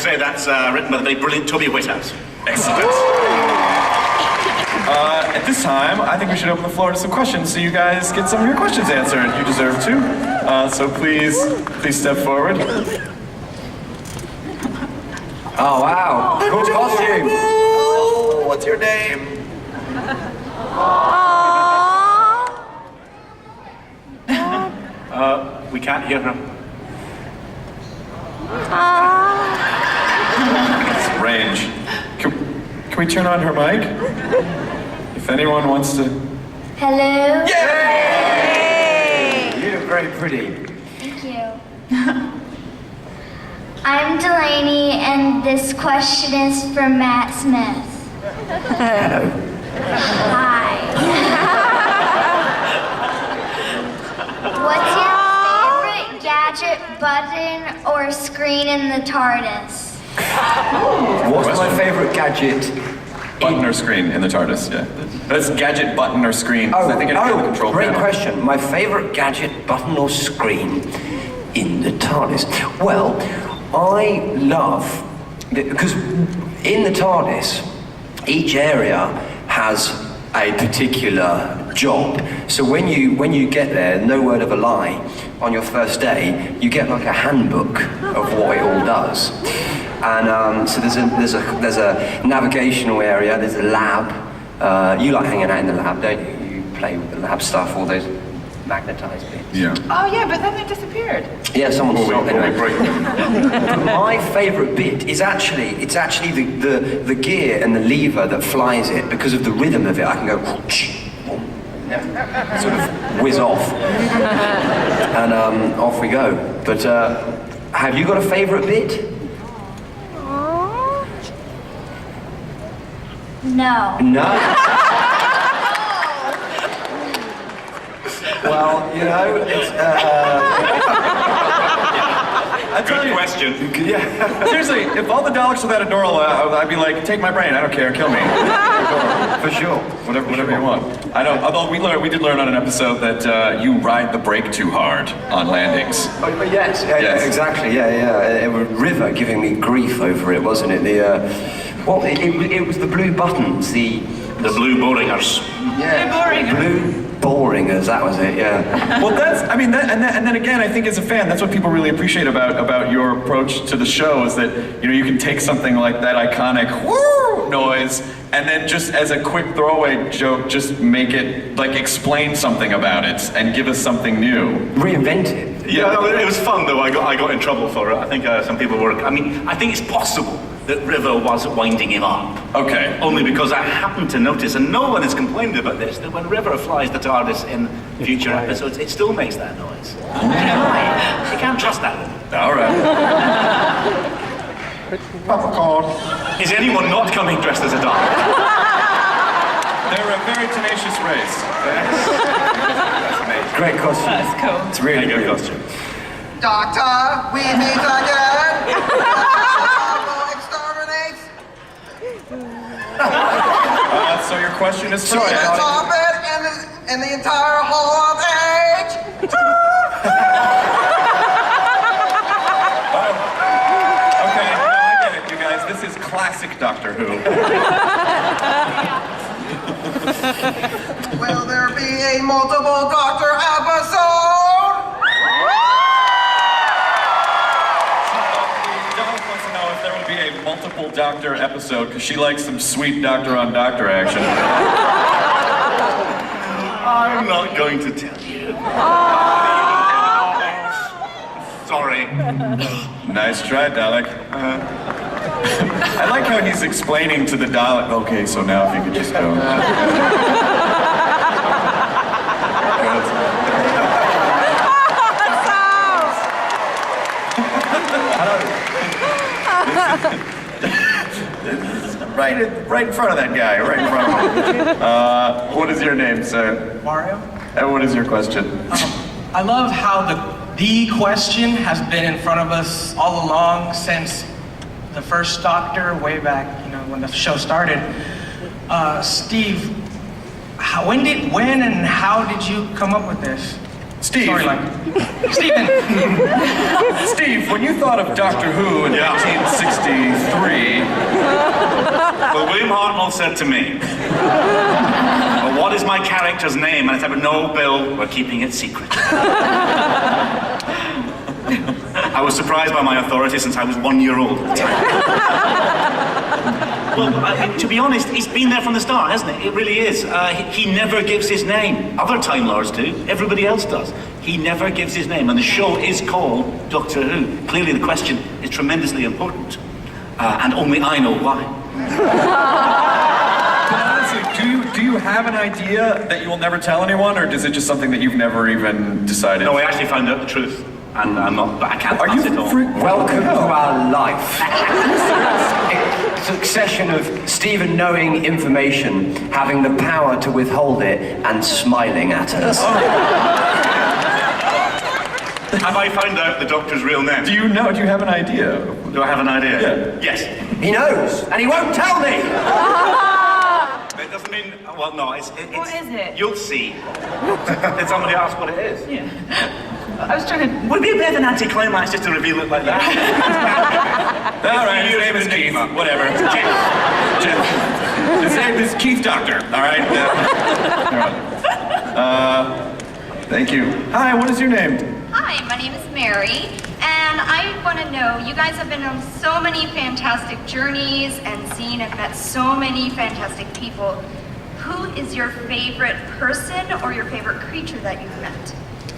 say that's written by the very brilliant Toby Whithouse. Excellent. At this time, I think we should open the floor to some questions so you guys get some of your questions answered. You deserve to. So please step forward. Oh, wow. Cool costume. Oh, what's your name? We can't hear him. It's range. Can we turn on her mic? If anyone wants to... Hello? Yay! You look very pretty. Thank you. I'm Delaney, and this question is for Matt Smith. Hello. Hi. What's your favorite gadget, button, or screen in the TARDIS? What's my favorite gadget? Button or screen in the TARDIS, yeah. That's gadget, button, or screen. I think it's the control great panel. question. My favorite gadget, button, or screen in the TARDIS? Well, I love, because in the TARDIS, each area has a particular job. So when you get there, no word of a lie, on your first day, you get like a handbook of what it all does. And so there's a navigational area, there's a lab. You like hanging out in the lab, don't you? You play with the lab stuff, all those magnetized bits. Yeah. Oh yeah, but then they disappeared. Yeah, someone stopped anyway. My favourite bit is actually the gear and the lever that flies it. Because of the rhythm of it, I can go sort of whiz off, and off we go. But have you got a favourite bit? No. No. Well, you know, it's Good question. Yeah. Seriously, if all the Daleks were that adorable, I'd be like, take my brain, I don't care, kill me. For sure. Whatever you want. I know, although we did learn on an episode that you ride the brake too hard on landings. Oh, yes. Yeah, exactly. Yeah. It was River giving me grief over it, wasn't it? It was the blue buttons, the blue Boringers. Yeah. Blue Boringers, that was it, yeah. Well, and then again, I think as a fan, that's what people really appreciate about your approach to the show is that, you know, you can take something like that iconic woo noise and then just as a quick throwaway joke, just make it, like, explain something about it and give us something new. Reinvent it. Yeah, no, it was fun though. I got in trouble for it. I think some people were. I think it's possible that River was winding him up. Okay. Only because I happened to notice, and no one has complained about this, that when River flies the TARDIS in future episodes, it still makes that noise. You can't trust that one. All right. Popcorn. Is anyone not coming dressed as a dog? They're a very tenacious race. Great costume. That's cool. It's really Good good costume. Doctor, we meet again. Exterminate. So your question is for Stephen Moffat and the entire Hall of Age. Okay, no, I get it, you guys. This is classic Doctor Who. Will there be a multiple Doctor episode? Dalek wants to know if there will be a multiple Doctor episode, because she likes some sweet Doctor on Doctor action. I'm not going to tell you. Sorry. Nice try, Dalek. I like how he's explaining to the Dalek, okay, so now if you could just go. Right in front of that guy, right in front of him. What is your name, sir? Mario? And what is your question? I love how the question has been in front of us all along since the first Doctor, way back, when the show started. Steve, when and how did you come up with this? Steve. storyline. Stephen. Steve, when you thought of Doctor Who in 1963, Well, William Hartnell said to me, well, what is my character's name? And I said, no, Bill, we're keeping it secret. I was surprised by my authority since I was 1 year old at the time. Well, to be honest, he's been there from the start, hasn't it? It really is. He never gives his name. Other Time Lords do. Everybody else does. He never gives his name, and the show is called Doctor Who. Clearly the question is tremendously important, and only I know why. but honestly, do you have an idea that you will never tell anyone, or is it just something that you've never even decided? No, I actually found out the truth, and I'm not, but I can't pass it on. Welcome to our life. A succession of Stephen knowing information, having the power to withhold it, and smiling at us. Have I found out the Doctor's real name? Do you know? Do you have an idea? Do I have an idea? Yeah. Yes. He knows, and he won't tell me! It doesn't mean, well, no, it's What is it? You'll see. Did somebody ask what it is? Yeah. I was trying to. Would it be a bit of an anticlimax just to reveal it like that? All right, his name is Keith. Whatever. Jeff. His name is Keith Doctor. All right. Thank you. Hi, what is your name? Hi, my name is Mary, and I want to know, you guys have been on so many fantastic journeys and seen and met so many fantastic people. Who is your favorite person or your favorite creature that you've met?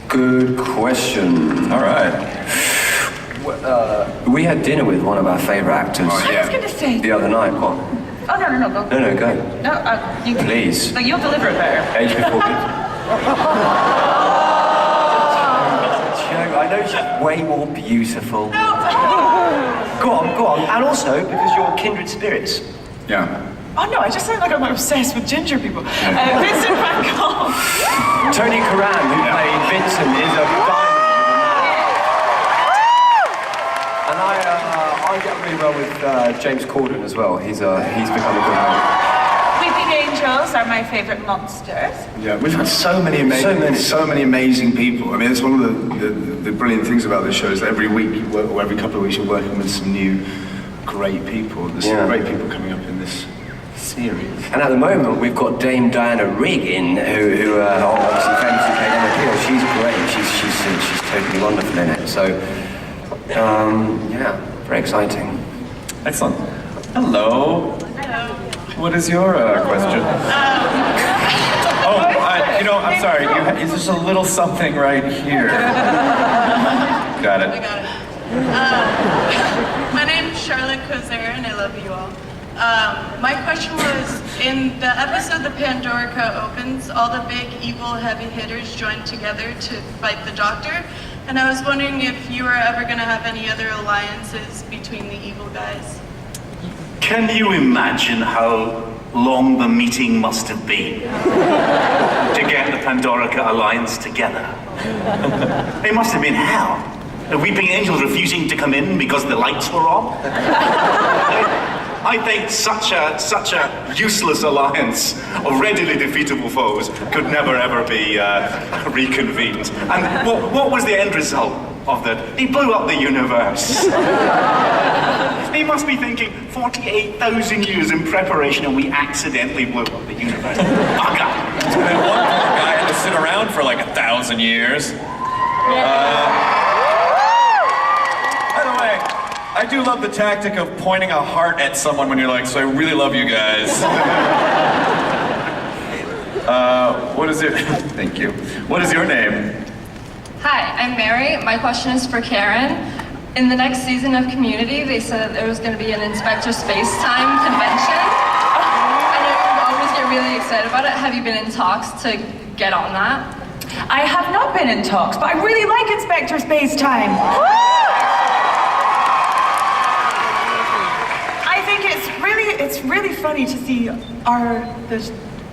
Good question. All right. We had dinner with one of our favourite actors I was going to say. the other night. What? Oh, no, go. No, go. No, you can. Please. Like, you'll deliver it better. Age before me. I know she's way more beautiful. No. Go on. And also, because you're kindred spirits. Yeah. Oh, no, I just sound like I'm obsessed with ginger people. Vincent Van Gogh. Tony Curran, who played Vincent, is a diamond. And I get really well with James Corden as well. He's become a good man. Weeping Angels are my favourite monsters. Yeah, we've had so many amazing people. I mean, it's one of the brilliant things about this show is that every week, or every couple of weeks, you're working with some new great people. There's some great people coming up in this series. And at the moment, we've got Dame Diana Rigg in, who obviously famously played Emma Peel. She's great. She's totally wonderful in it. So, yeah, very exciting. Excellent. Hello. What is your question? I'm sorry. It's just a little something right here. Got it. I got it. My name's Charlotte Cozer, and I love you all. My question was, in the episode The Pandorica opens, all the big evil heavy hitters joined together to fight the Doctor, and I was wondering if you were ever going to have any other alliances between the evil guys. Can you imagine how long the meeting must have been to get the Pandorica Alliance together? It must have been hell. The Weeping Angels refusing to come in because the lights were on. I think such a useless alliance of readily defeatable foes could never ever be reconvened. And what was the end result of that? He blew up the universe. He must be thinking 48,000 years in preparation and we accidentally blew up the universe. Bugger! And then one poor guy had to sit around for like 1,000 years. By the way, I do love the tactic of pointing a heart at someone when you're like, so I really love you guys. What is it? Thank you. What is your name? Hi, I'm Mary. My question is for Karen. In the next season of Community, they said that there was going to be an Inspector Spacetime convention. I know you always get really excited about it. Have you been in talks to get on that? I have not been in talks, but I really like Inspector Spacetime. I think it's really funny to see the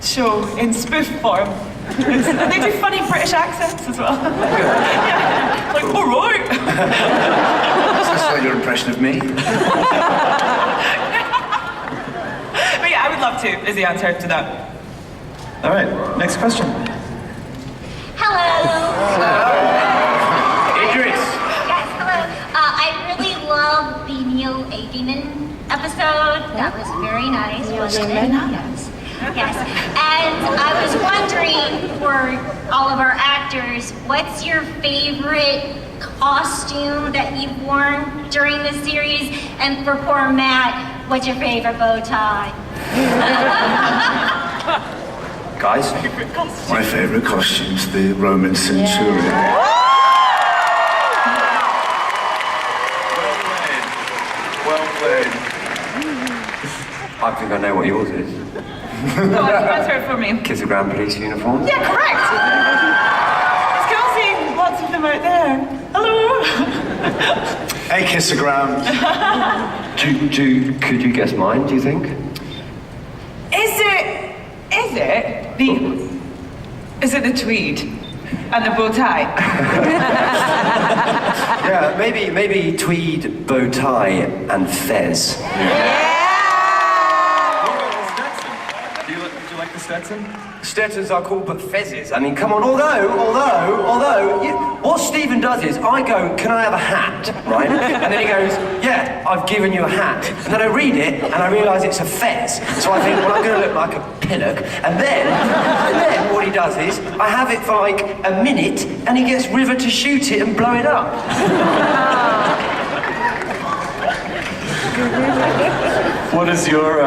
show in spoof form. And they do funny British accents as well. Yeah. Like, all right. That's like your impression of me. But yeah, I would love to, is the answer to that. All right, next question. Hello, Idris. Yes, hello. I really love the Neil Aigeman episode. That was very nice, wasn't it? Yes. Yes. And I was wondering, for all of our actors, what's your favorite costume that you've worn during this series? And for poor Matt, what's your favorite bow tie? Guys? My favourite costume's the Roman centurion. Well played. I think I know what yours is. No, answer it for me. Kids of Grand Police uniform. Yeah, correct. It's cool seeing lots of them out there. Hello. Hey, kissogram. Could you guess mine, do you think? Is it the tweed and the bow tie? Yeah, maybe tweed, bow tie, and fez. Did you like the Stetson? Stetsons are called but fezzes. I mean, come on, although, what Stephen does is, I go, can I have a hat, right? And then he goes, yeah, I've given you a hat. And then I read it, and I realise it's a fez. So I think, well, I'm going to look like a pillock. And then what he does is, I have it for like a minute, and he gets River to shoot it and blow it up. What is your,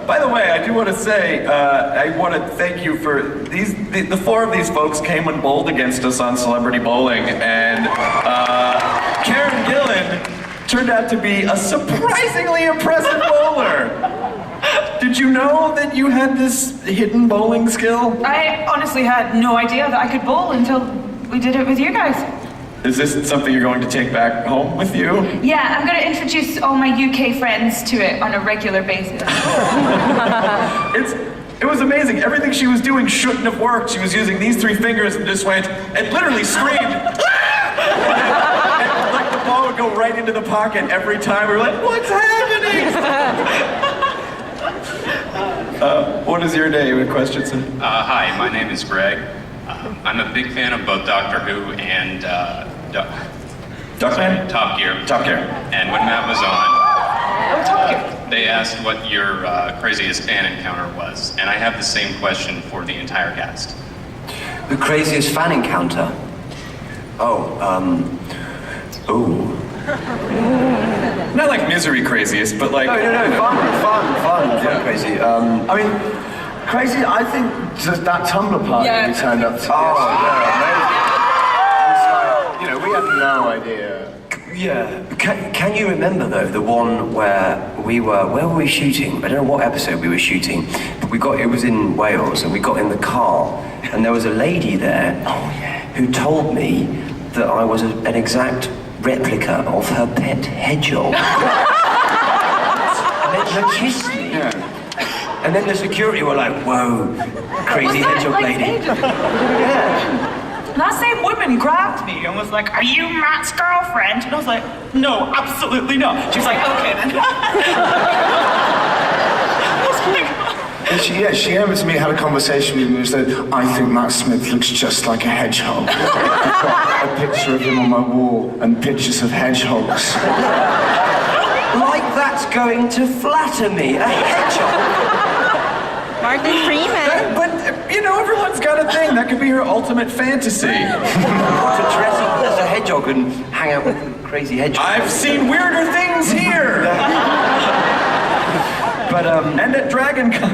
by the way, I do want to say, I want to thank you for the four of these folks came and bowled against us on Celebrity Bowling, and Karen Gillan turned out to be a surprisingly impressive bowler. Did you know that you had this hidden bowling skill? I honestly had no idea that I could bowl until we did it with you guys. Is this something you're going to take back home with you? Yeah, I'm going to introduce all my UK friends to it on a regular basis. It was amazing. Everything she was doing shouldn't have worked. She was using these three fingers and just went and literally screamed. And like the ball would go right into the pocket every time. We were like, what's happening? What is your name and question, sir? Hi, my name is Greg. I'm a big fan of both Doctor Who and Top Gear. Top Gear. And when Matt was on, they asked what your craziest fan encounter was, and I have the same question for the entire cast. The craziest fan encounter? Not like misery craziest, but like... No, fun, crazy. I mean, crazy, I think just that Tumblr party we turned up to. It was like, we had no idea. Yeah. Can you remember though the one where where were we shooting? I don't know what episode we were shooting, but it was in Wales, and we got in the car, and there was a lady there who told me that I was an exact replica of her pet hedgehog. And then she kissed me. Yeah. And then the security were like, whoa, crazy hedgehog lady. Yeah. That same woman grabbed me and was like, are you Matt's girlfriend? And I was like, no, absolutely not. She was like, okay then. She came over to me, had a conversation with me, and said, I think Matt Smith looks just like a hedgehog. I've got a picture of him on my wall and pictures of hedgehogs. Like that's going to flatter me, a hedgehog. Martin Freeman. But, everyone's got a thing. That could be her ultimate fantasy. To dress up as a hedgehog and hang out with a crazy hedgehog. I've seen weirder things here. But, and at Dragon Con.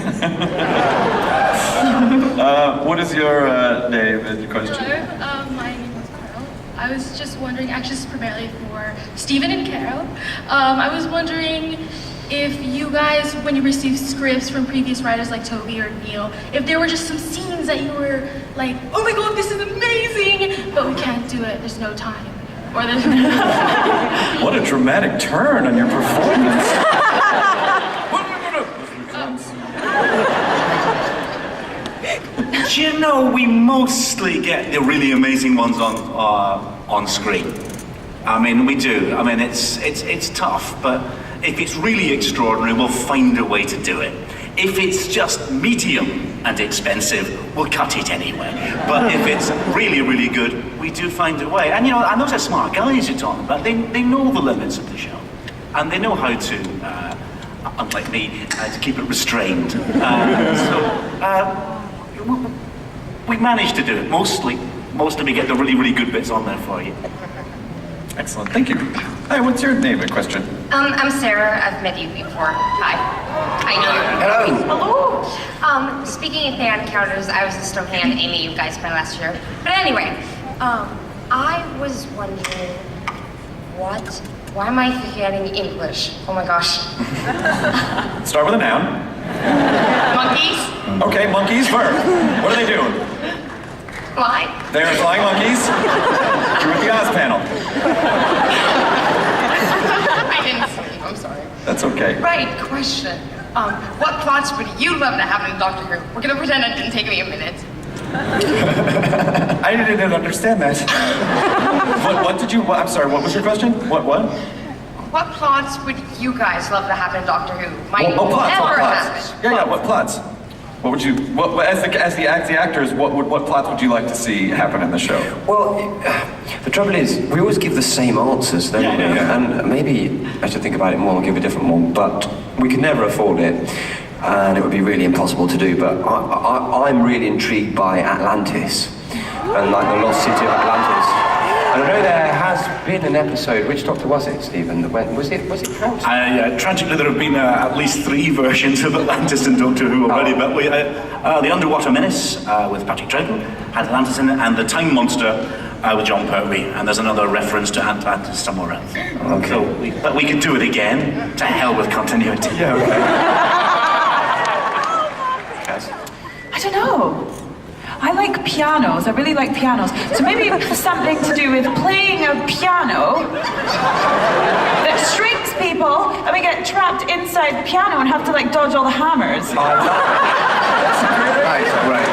What is your name and question? Hello, my name is Carol. I was just wondering, actually this is primarily for Stephen and Carol. I was wondering if you guys, when you received scripts from previous writers like Toby or Neil, if there were just some scenes that you were like, oh my god, this is amazing, but we can't do it, there's no time. Or there's What a dramatic turn on your performance. Do you know, we mostly get the really amazing ones on screen. I mean, we do. I mean, it's tough, but if it's really extraordinary, we'll find a way to do it. If it's just medium, and expensive, we'll cut it anyway. But if it's really, really good, we do find a way. And and those are smart guys you're talking about. They know the limits of the show. And they know how to, unlike me, to keep it restrained. We managed to do it, mostly. Mostly we get the really, really good bits on there for you. Excellent, thank you. Hi, what's your name and question? I'm Sarah. I've met you before. Hi. I know you. Hello. Hello. Speaking of fan encounters, I was just okay on Amy, you guys met last year. But anyway, I was wondering why am I forgetting English? Oh my gosh. Start with a noun. Monkeys? Okay, monkeys, verb. What are they doing? Fly? They're flying monkeys? You're with the Oz panel. I didn't sleep, I'm sorry. That's okay. Right, question. What plots would you love to have in Doctor Who? We're gonna pretend it didn't take me a minute. I didn't understand that. I'm sorry, what was your question? What? What plots would you guys love to have in Doctor Who? Might What plots? never What plots? happen. Yeah, what plots? What would you, as the actors, what plots would you like to see happen in the show? Well, the trouble is, we always give the same answers, don't we? Yeah. And maybe I should think about it more and give a different one, but we can never afford it, and it would be really impossible to do, but I'm really intrigued by Atlantis, and like the lost city of Atlantis. And I know there has been an episode, which Doctor was it, Stephen, that went, was it House? Tragically, there have been at least 3 versions of Atlantis in Doctor Who already, but we, The Underwater Menace with Patrick Troughton had Atlantis in it, and The Time Monster with John Pertwee, and there's another reference to Atlantis somewhere else. Okay. So but we could do it again, to hell with continuity. Yeah, okay. I don't know. I like pianos. I really like pianos. So maybe something to do with playing a piano that strings people, and we get trapped inside the piano and have to like dodge all the hammers. Nice, right.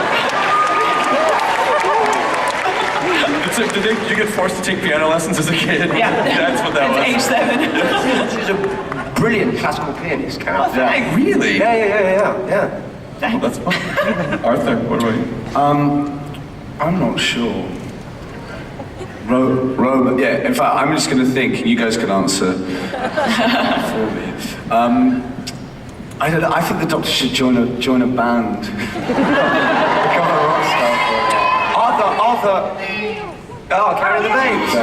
So did you get forced to take piano lessons as a kid? Yeah. That's what that was. Age 7. She's a brilliant classical pianist, Karen. Oh, thanks. Really? Yeah. Well, that's fun. Arthur, what about you? I'm not sure. Roma, yeah, in fact, I'm just going to think, you guys can answer for me. I don't know, I think the Doctor should join a band. Become a rock star. Arthur. Oh, Carry the Babes.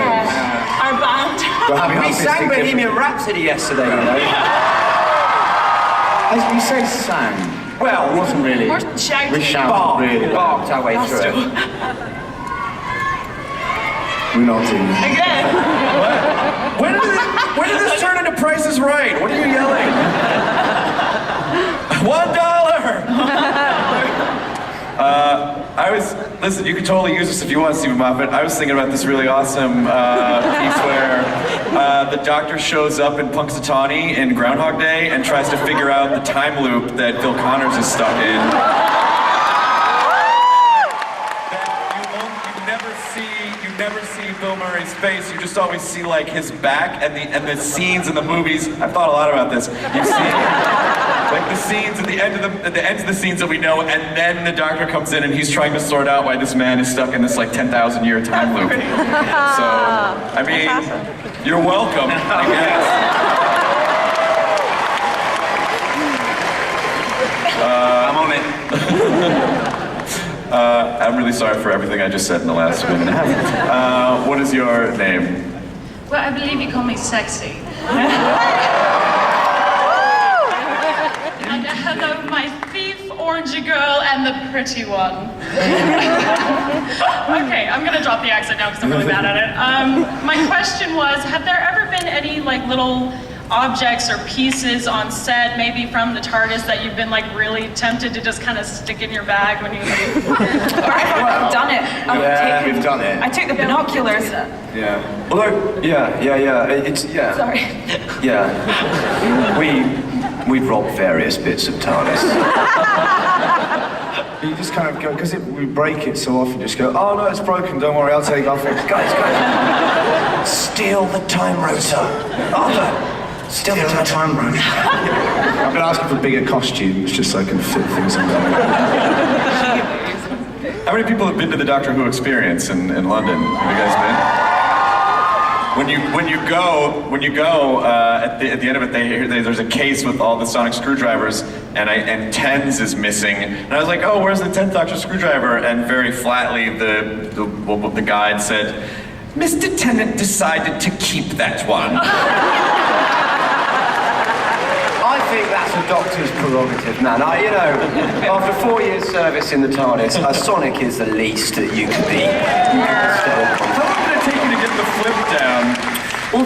Our band. We sang Bohemian Rhapsody yesterday, you know. As you say, sang. Well, it wasn't really. We're shouting. We shouted really. Barked our way through it. We're not doing it. Again. When did this turn into Price is Right? What are you yelling? $1! Listen, you can totally use this if you want, Stephen Moffat. I was thinking about this really awesome piece where the Doctor shows up in Punxsutawney in Groundhog Day and tries to figure out the time loop that Phil Connors is stuck in. You never see Bill Murray's face. You just always see like his back and the scenes in the movies. I've thought a lot about this. You see like the scenes at the ends of the scenes that we know, and then the Doctor comes in and he's trying to sort out why this man is stuck in this like 10,000 year time loop. So I mean, you're welcome, I guess. I'm on it. I'm really sorry for everything I just said in the last minute and a half. What is your name? Well, I believe you call me sexy. And hello, my thief, orangey girl, and the pretty one. Okay, I'm gonna drop the accent now because I'm really bad at it. My question was, have there ever been any like little objects or pieces on set, maybe from the TARDIS, that you've been like really tempted to just kind of stick in your bag when you leave? I've done it. We've done it. I took the binoculars. Yeah. Although, it's, yeah. Sorry. Yeah. We've robbed various bits of TARDIS. You just kind of go, because we break it so often, just go, oh no, it's broken, don't worry, I'll take it off it. Guys, steal the time rotor. Arthur, Still the time, bro. I've been asking for bigger costumes just so I can fit things in there. How many people have been to the Doctor Who experience in London? Have you guys been? When you go at the end of it, there's a case with all the sonic screwdrivers, and Tens is missing. And I was like, oh, where's the 10th Doctor screwdriver? And very flatly, the guide said, Mr. Tennant decided to keep that one. I think that's a Doctor's prerogative, man. After 4 years' service in the TARDIS, a Sonic is the least that you could be. How long did it take you to get the flip down? Well,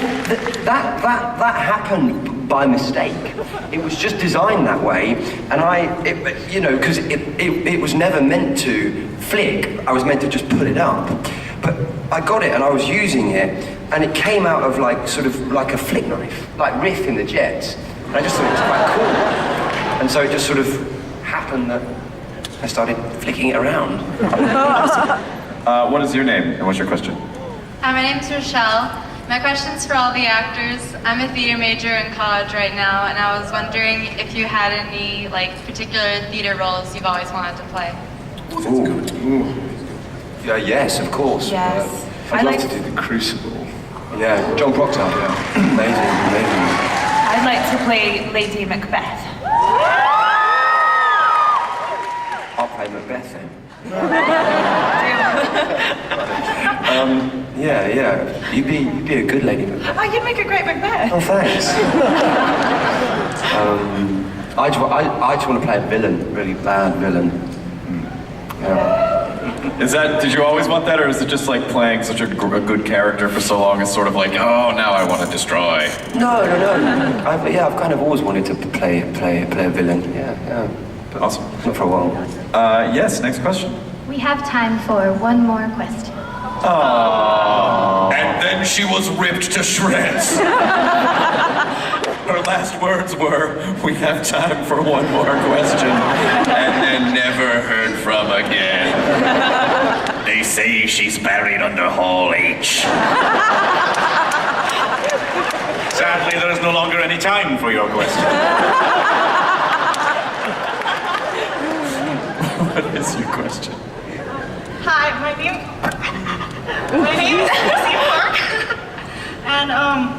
that happened by mistake. It was just designed that way, and because it was never meant to flick. I was meant to just put it up. But I got it, and I was using it, and it came out of sort of like a flick knife, like Riff in the Jets. And I just thought it was quite cool. And so it just sort of happened that I started flicking it around. What is your name, and what's your question? Hi, my name's Rochelle. My question's for all the actors. I'm a theater major in college right now, and I was wondering if you had any particular theater roles you've always wanted to play. Ooh. Yeah, yes, of course. Yes. I'd love to do The Crucible. Yeah, John Proctor. Yeah. Amazing. I'd like to play Lady Macbeth. I'll play Macbeth then. Yeah. You'd be a good Lady Macbeth. Oh, you'd make a great Macbeth. Oh, thanks. I just want to play a villain, really bad villain. Yeah. Did you always want that, or is it just like playing such a good character for so long? It's sort of like, oh, now I want to destroy. No. I've kind of always wanted to play a villain. Yeah. But awesome. Not for a while. Yes. Next question. We have time for one more question. Oh. And then she was ripped to shreds. Her last words were, we have time for one more question, and then never heard from again. They say she's buried under Hall H. Sadly, there is no longer any time for your question. What is your question? Hi, my name is Lucy Park. And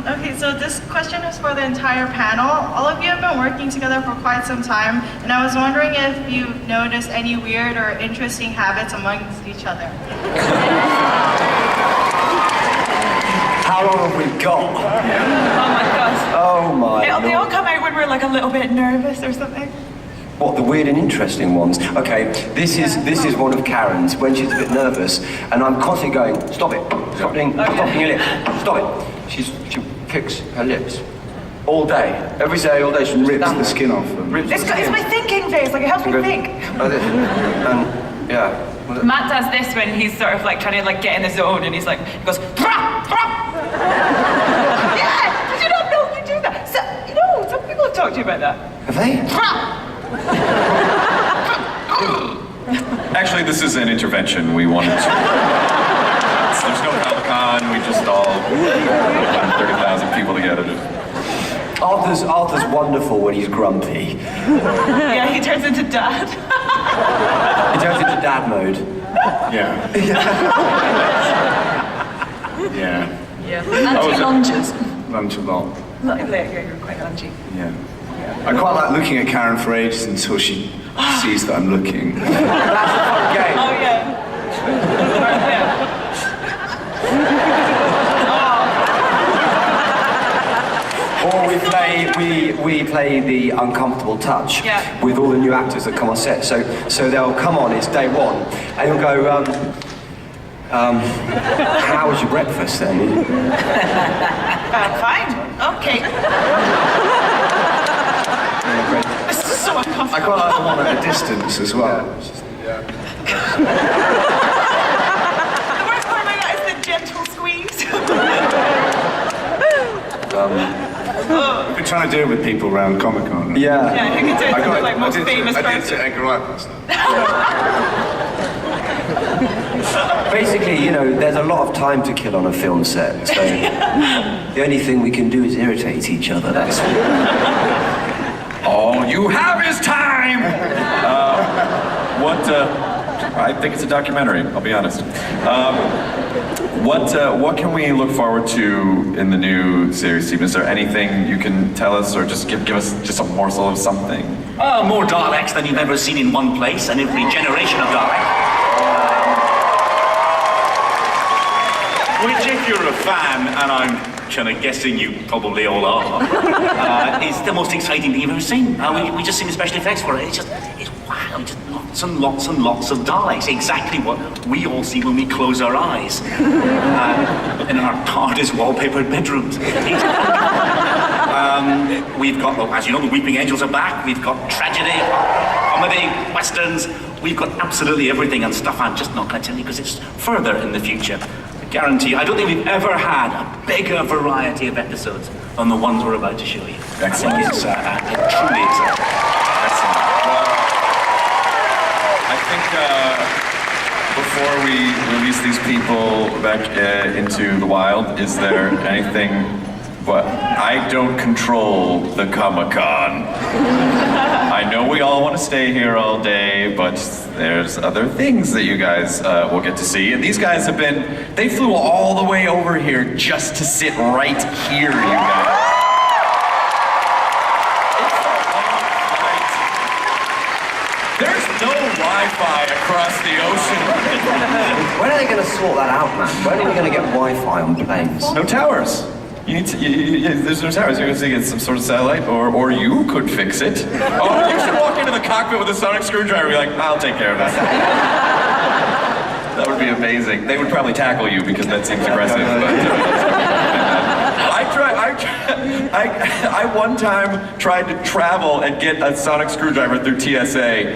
okay, so this question is for the entire panel. All of you have been working together for quite some time, and I was wondering if you've noticed any weird or interesting habits amongst each other. How long have we got? Oh my gosh. Oh my They all come out when we're like a little bit nervous or something. What, the weird and interesting ones? Okay, this is one of Karen's when she's a bit nervous, and I'm constantly going, stop it, stop doing your lips, stop it. She picks her lips all day, every day, all day. She Rips the skin off them. It's my thinking face, like it helps me think. Matt does this when he's sort of like trying to like get in the zone, and he goes, "Frap, frap." Yeah, did you not know you do that? So, some people have talked to you about that. Have they? Frap. Actually, this is an intervention. We wanted to. There's no Comic-Con. We just all 30,000 people together. Arthur's wonderful when he's grumpy. Yeah, he turns into dad. He turns into dad mode. Yeah. Anti-lunges. Lunge a lot. You're quite lungy. Yeah. I quite like looking at Karen for ages until she sees that I'm looking. That's a fun game. Oh yeah. Or we play the uncomfortable touch with all the new actors that come on set. So they'll come on, it's day one, and you'll go, how was your breakfast then? Fine. Okay. This is so uncomfortable. I quite like the one at a distance as well. The worst part about that is the gentle squeeze. We've been trying to do it with people around Comic-Con. Yeah, you can do it with like most famous I did person. to Edgar Wright last night. Basically, you know, there's a lot of time to kill on a film set, so the only thing we can do is irritate each other, that's all. All you have is time! I think it's a documentary, I'll be honest. What can we look forward to in the new series, Steve? Is there anything you can tell us, or just give us just a morsel of something? More Daleks than you've ever seen in one place, and every generation of Dalek. Which, if you're a fan, and I'm kind of guessing you probably all are, is the most exciting thing you've ever seen. We just seen the special effects for it. It's wow, just lots and lots and lots of Daleks. Exactly what we all see when we close our eyes in our TARDIS wallpapered bedrooms. We've got, as you know, the Weeping Angels are back. We've got tragedy, comedy, westerns. We've got absolutely everything and stuff I'm just not going to tell you because it's further in the future. I guarantee you, I don't think we've ever had a bigger variety of episodes than the ones we're about to show you. Excellent. I think it's truly exciting. Excellent. Well, I think before we release these people back into the wild, is there anything? But I don't control the Comic-Con. I know we all want to stay here all day, but there's other things that you guys will get to see. And these guys they flew all the way over here just to sit right here, you guys. There's no Wi-Fi across the ocean. When are they going to sort that out, man? When are we going to get Wi-Fi on planes? No towers. There's no towers. You're going to get some sort of satellite, or you could fix it. Oh, you should walk into the cockpit with a sonic screwdriver and be like, I'll take care of that. That would be amazing. They would probably tackle you because that seems aggressive. I one time tried to travel and get a sonic screwdriver through TSA,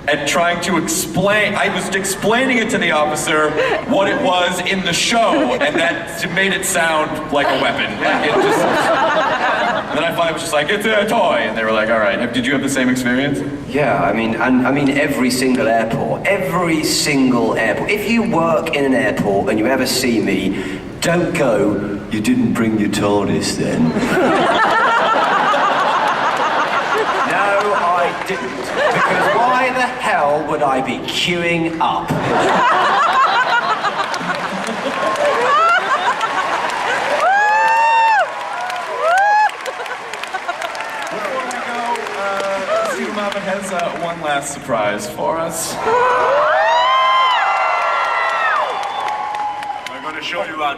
and trying to explain, I was explaining it to the officer what it was in the show, and that made it sound like a weapon. Like it just, and then I finally was just like, it's a toy, and they were like, all right. Did you have the same experience? Yeah, I mean every single airport. If you work in an airport and you ever see me, don't go, you didn't bring your TARDIS then. No, I didn't. Because why the hell would I be queuing up? Before we go, Steve Moffat has one last surprise for us. We're going to show you a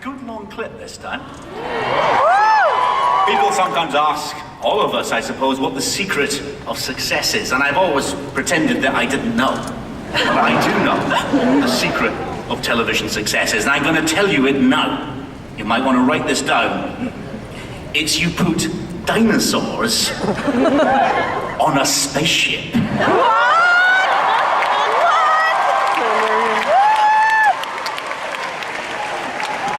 good long clip this time. People sometimes ask, all of us, I suppose, what the secret of success is, and I've always pretended that I didn't know. But I do know the secret of television success is, and I'm going to tell you it now. You might want to write this down. It's you put dinosaurs on a spaceship.